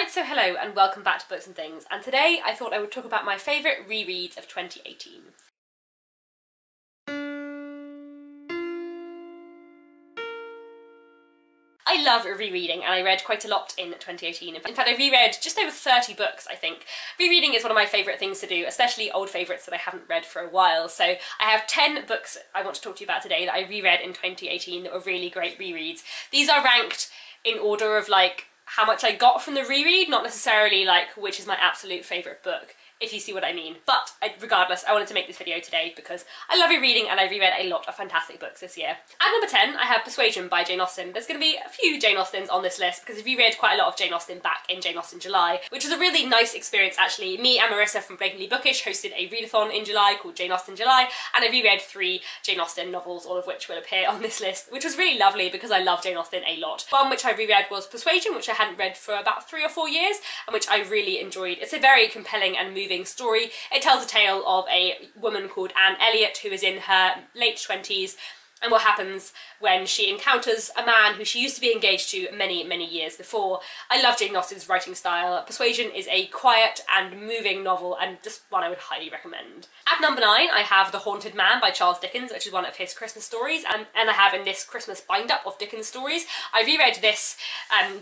Right, so hello and welcome back to Books and Things, and today I thought I would talk about my favourite rereads of 2018. I love rereading, and I read quite a lot in 2018. In fact, I reread just over 30 books, I think. Rereading is one of my favourite things to do, especially old favourites that I haven't read for a while. So I have 10 books I want to talk to you about today that I reread in 2018 that were really great rereads. These are ranked in order of like how much I got from the reread, not necessarily like which is my absolute favourite book, if you see what I mean. But regardless, I wanted to make this video today because I love rereading and I reread a lot of fantastic books this year. At number 10, I have Persuasion by Jane Austen. There's going to be a few Jane Austens on this list because I reread quite a lot of Jane Austen back in Jane Austen July, which was a really nice experience actually. Me and Marissa from Blatantly Bookish hosted a readathon in July called Jane Austen July, and I reread 3 Jane Austen novels, all of which will appear on this list, which was really lovely because I love Jane Austen a lot. One which I reread was Persuasion, which I hadn't read for about 3 or 4 years, and which I really enjoyed. It's a very compelling and moving story. It tells a tale of a woman called Anne Elliot who is in her late 20s and what happens when she encounters a man who she used to be engaged to many, many years before. I love Jane Austen's writing style. Persuasion is a quiet and moving novel and just one I would highly recommend. At number 9, I have The Haunted Man by Charles Dickens, which is one of his Christmas stories, and I have in this Christmas bind-up of Dickens stories. I reread this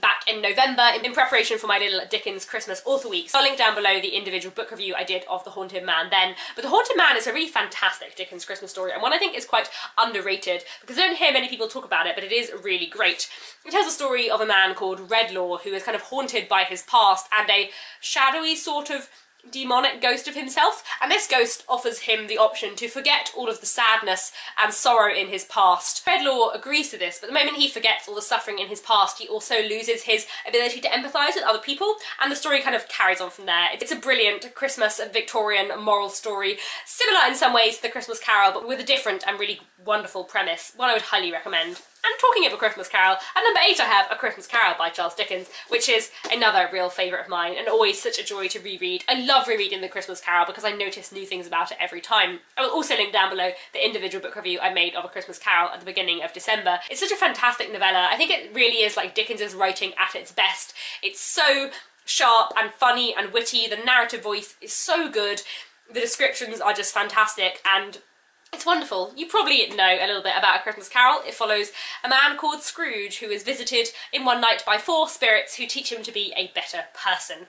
back in November in preparation for my little Dickens Christmas author week. So I'll link down below the individual book review I did of The Haunted Man then. But The Haunted Man is a really fantastic Dickens Christmas story, and one I think is quite underrated because I don't hear many people talk about it, but it is really great. It tells the story of a man called Redlaw who is kind of haunted by his past and a shadowy sort of demonic ghost of himself, and this ghost offers him the option to forget all of the sadness and sorrow in his past. Redlaw agrees to this, but the moment he forgets all the suffering in his past, he also loses his ability to empathise with other people, and the story kind of carries on from there. It's a brilliant Christmas Victorian moral story, similar in some ways to The Christmas Carol, but with a different and really wonderful premise, one I would highly recommend. And talking of A Christmas Carol, at number 8 I have A Christmas Carol by Charles Dickens, which is another real favourite of mine and always such a joy to reread. I love rereading The Christmas Carol because I notice new things about it every time. I will also link down below the individual book review I made of A Christmas Carol at the beginning of December. It's such a fantastic novella. I think it really is like Dickens's writing at its best. It's so sharp and funny and witty, the narrative voice is so good, the descriptions are just fantastic, and it's wonderful. You probably know a little bit about A Christmas Carol. It follows a man called Scrooge who is visited in one night by 4 spirits who teach him to be a better person.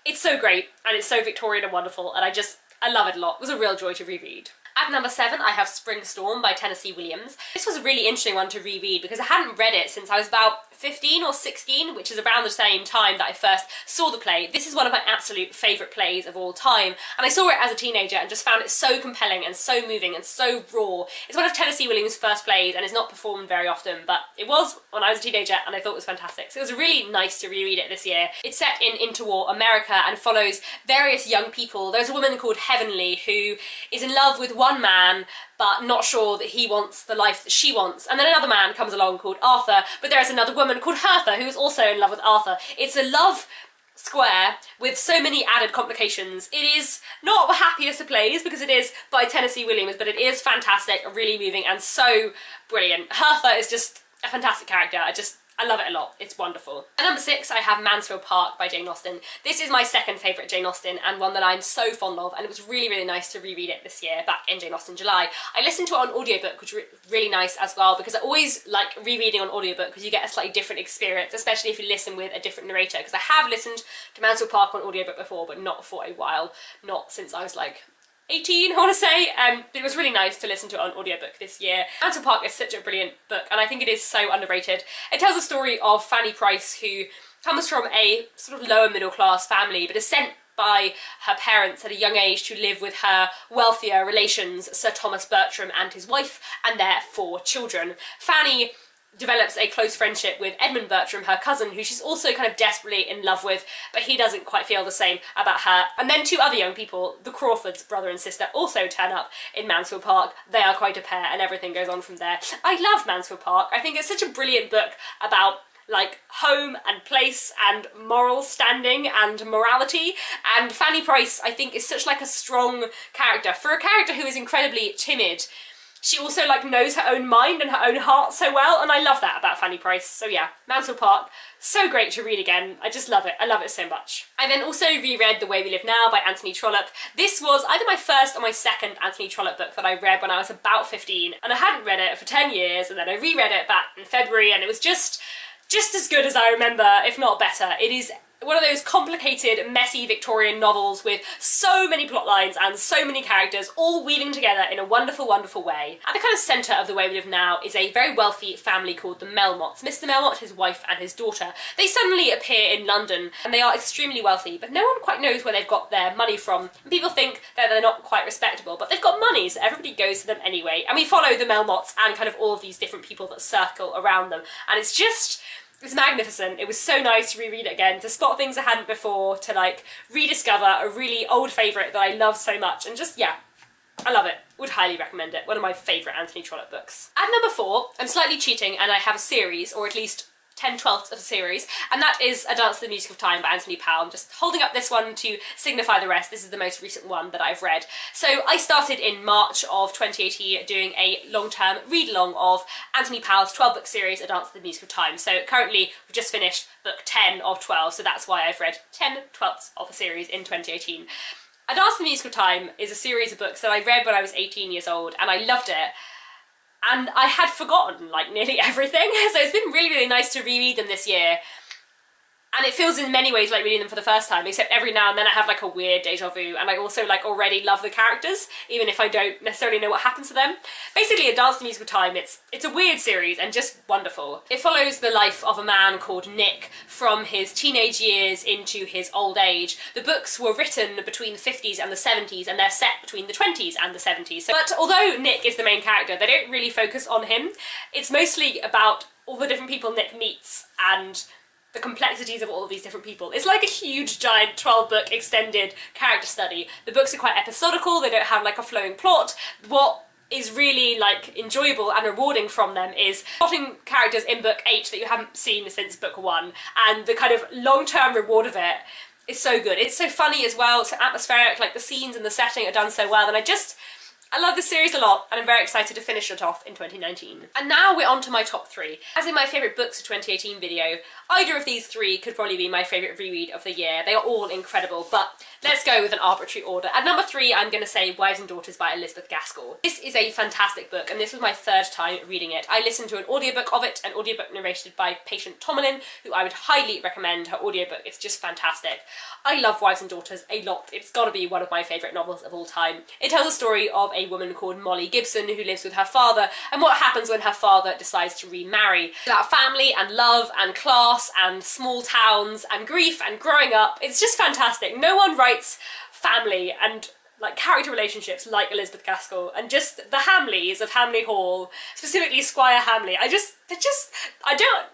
It's so great and it's so Victorian and wonderful, and I love it a lot. It was a real joy to reread. At number 7 I have Spring Storm by Tennessee Williams. This was a really interesting one to reread because I hadn't read it since I was about 15 or 16, which is around the same time that I first saw the play. This is one of my absolute favourite plays of all time, and I saw it as a teenager and just found it so compelling and so moving and so raw. It's one of Tennessee Williams' first plays and is not performed very often, but it was when I was a teenager and I thought it was fantastic. So it was really nice to reread it this year. It's set in interwar America and follows various young people. There's a woman called Heavenly who is in love with one man but not sure that he wants the life that she wants, and then another man comes along called Arthur, but there is another woman called Hertha who is also in love with Arthur. It's a love square with so many added complications. It is not the happiest of plays because it is by Tennessee Williams, but it is fantastic, really moving and so brilliant. Hertha is just a fantastic character. I love it a lot. It's wonderful. At number 6 I have Mansfield Park by Jane Austen. This is my second favourite Jane Austen and one that I'm so fond of, and it was really, really nice to reread it this year back in Jane Austen July. I listened to it on audiobook, which was really nice as well because I always like rereading on audiobook because you get a slightly different experience, especially if you listen with a different narrator, because I have listened to Mansfield Park on audiobook before, but not for a while. Not since I was like 18, I want to say, but it was really nice to listen to it on audiobook this year. Mansfield Park is such a brilliant book and I think it is so underrated. It tells the story of Fanny Price, who comes from a sort of lower middle class family but is sent by her parents at a young age to live with her wealthier relations, Sir Thomas Bertram and his wife and their 4 children. Fanny develops a close friendship with Edmund Bertram, her cousin, who she's also kind of desperately in love with, but he doesn't quite feel the same about her. And then 2 other young people, the Crawfords, brother and sister, also turn up in Mansfield Park. They are quite a pair and everything goes on from there. I love Mansfield Park. I think it's such a brilliant book about like home and place and moral standing and morality, and Fanny Price I think is such like a strong character. For a character who is incredibly timid, she also like knows her own mind and her own heart so well, and I love that about Fanny Price. So yeah, Mansfield Park, so great to read again. I just love it. I love it so much. I then also reread The Way We Live Now by Anthony Trollope. This was either my first or my second Anthony Trollope book that I read when I was about 15, and I hadn't read it for 10 years, and then I reread it back in February, and it was just as good as I remember, if not better. It is one of those complicated, messy Victorian novels with so many plot lines and so many characters all weaving together in a wonderful, wonderful way. At the kind of centre of The Way We Live Now is a very wealthy family called the Melmots. Mr. Melmot, his wife and his daughter. They suddenly appear in London and they are extremely wealthy, but no one quite knows where they've got their money from. And people think that they're not quite respectable, but they've got money, so everybody goes to them anyway. And we follow the Melmots and kind of all of these different people that circle around them. And it's magnificent. It was so nice to reread it again, to spot things I hadn't before, to like rediscover a really old favourite that I love so much, and just, yeah, I love it. Would highly recommend it. One of my favourite Anthony Trollope books. At number 4, I'm slightly cheating and I have a series, or at least 10/12 of a series, and that is A Dance to the Music of Time by Anthony Powell. I'm just holding up this one to signify the rest. This is the most recent one that I've read. So I started in March of 2018 doing a long-term read-along of Anthony Powell's 12-book series, A Dance to the Music of Time. So currently we've just finished book 10 of 12, so that's why I've read 10/12 of a series in 2018. A Dance to the Music of Time is a series of books that I read when I was 18 years old, and I loved it. And I had forgotten, like, nearly everything, so it's been really, really nice to reread them this year. And it feels in many ways like reading them for the first time, except every now and then I have like a weird deja vu, and I also like already love the characters, even if I don't necessarily know what happens to them. Basically, A Dance to the Music of Time, it's a weird series and just wonderful. It follows the life of a man called Nick from his teenage years into his old age. The books were written between the 50s and the 70s, and they're set between the 20s and the 70s. But although Nick is the main character, they don't really focus on him. It's mostly about all the different people Nick meets and the complexities of all of these different people. It's like a huge, giant 12-book extended character study. The books are quite episodical, they don't have like a flowing plot. What is really like enjoyable and rewarding from them is spotting characters in book 8 that you haven't seen since book 1, and the kind of long-term reward of it is so good. It's so funny as well, it's so atmospheric, like the scenes and the setting are done so well, and I love this series a lot, and I'm very excited to finish it off in 2019. And now we're on to my top 3. As in my favourite books of 2018 video, either of these 3 could probably be my favourite reread of the year. They are all incredible, but let's go with an arbitrary order. At number 3, I'm going to say Wives and Daughters by Elizabeth Gaskell. This is a fantastic book, and this was my 3rd time reading it. I listened to an audiobook of it, an audiobook narrated by Patient Tomlin, who I would highly recommend. Her audiobook is just fantastic. I love Wives and Daughters a lot. It's got to be one of my favourite novels of all time. It tells the story of a woman called Molly Gibson who lives with her father, and what happens when her father decides to remarry. It's about family and love and class and small towns and grief and growing up. It's just fantastic. No one writes family and like character relationships like Elizabeth Gaskell, and just the Hamleys of Hamley Hall, specifically Squire Hamley. I don't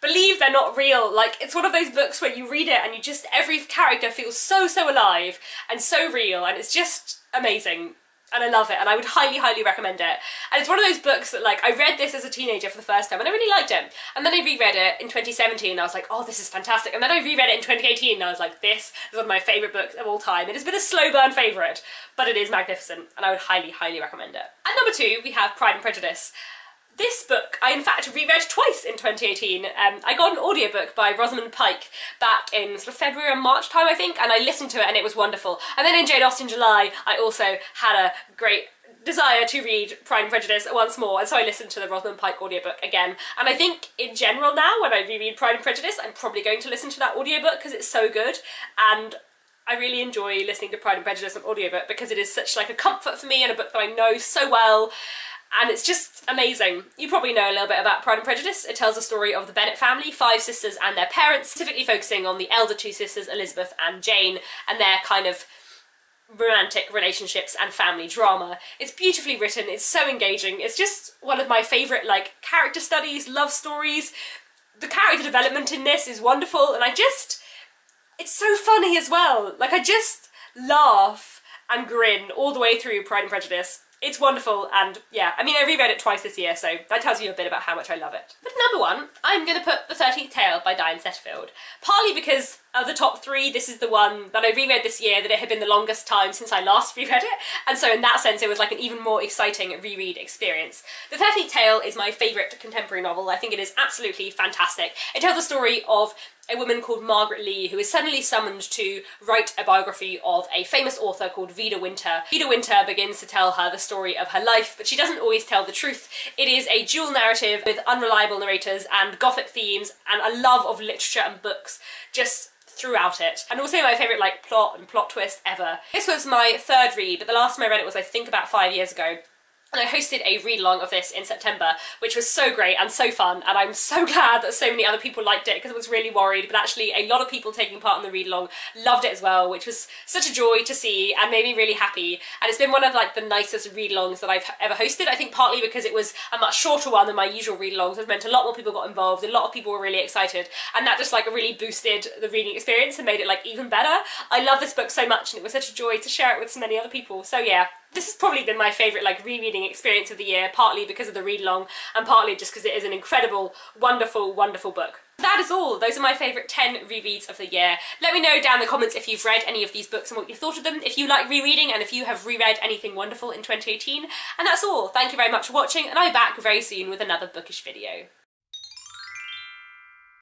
believe they're not real. Like, it's one of those books where you read it and you just, every character feels so alive and so real, and it's just amazing. And I love it, and I would highly, highly recommend it. And it's one of those books that, like, I read this as a teenager for the first time, and I really liked it. And then I reread it in 2017, and I was like, oh, this is fantastic. And then I reread it in 2018, and I was like, this is one of my favourite books of all time. It has been a slow burn favourite, but it is magnificent, and I would highly, highly recommend it. At number 2, we have Pride and Prejudice. This book I in fact reread twice in 2018. I got an audiobook by Rosamund Pike back in sort of February and March time, I think, and I listened to it and it was wonderful. And then in Jane Austen July I also had a great desire to read Pride and Prejudice once more, and so I listened to the Rosamund Pike audiobook again. And I think in general now, when I reread Pride and Prejudice, I'm probably going to listen to that audiobook because it's so good, and I really enjoy listening to Pride and Prejudice on audiobook because it is such like a comfort for me and a book that I know so well. And it's just amazing. You probably know a little bit about Pride and Prejudice. It tells the story of the Bennet family, 5 sisters and their parents, specifically focusing on the elder 2 sisters, Elizabeth and Jane, and their kind of romantic relationships and family drama. It's beautifully written, it's so engaging, it's just one of my favourite like character studies, love stories. The character development in this is wonderful, and it's so funny as well. Like, I just laugh and grin all the way through Pride and Prejudice. It's wonderful, and yeah, I mean, I reread it twice this year, so that tells you a bit about how much I love it. But number 1, I'm going to put The 13th Tale by Diane Setterfield. Partly because of the top 3, this is the one that I reread this year that it had been the longest time since I last reread it, and so in that sense it was like an even more exciting reread experience. The 13th Tale is my favourite contemporary novel. I think it is absolutely fantastic. It tells the story of a woman called Margaret Lee, who is suddenly summoned to write a biography of a famous author called Vida Winter. Vida Winter begins to tell her the story of her life, but she doesn't always tell the truth. It is a dual narrative with unreliable narrators and gothic themes and a love of literature and books just throughout it. And also my favourite like plot and plot twist ever. This was my 3rd read, but the last time I read it was I think about 5 years ago. And I hosted a read-along of this in September, which was so great and so fun, and I'm so glad that so many other people liked it, because I was really worried, but actually a lot of people taking part in the read-along loved it as well, which was such a joy to see and made me really happy. And it's been one of like the nicest read-alongs that I've ever hosted, I think partly because it was a much shorter one than my usual read-alongs, which meant a lot more people got involved, a lot of people were really excited, and that just like really boosted the reading experience and made it like even better. I love this book so much, and it was such a joy to share it with so many other people, so yeah. This has probably been my favourite like rereading experience of the year, partly because of the read-along and partly just because it is an incredible, wonderful, wonderful book. That is all. Those are my favourite 10 rereads of the year. Let me know down in the comments if you've read any of these books and what you thought of them, if you like rereading and if you have reread anything wonderful in 2018. And that's all. Thank you very much for watching, and I'll be back very soon with another bookish video.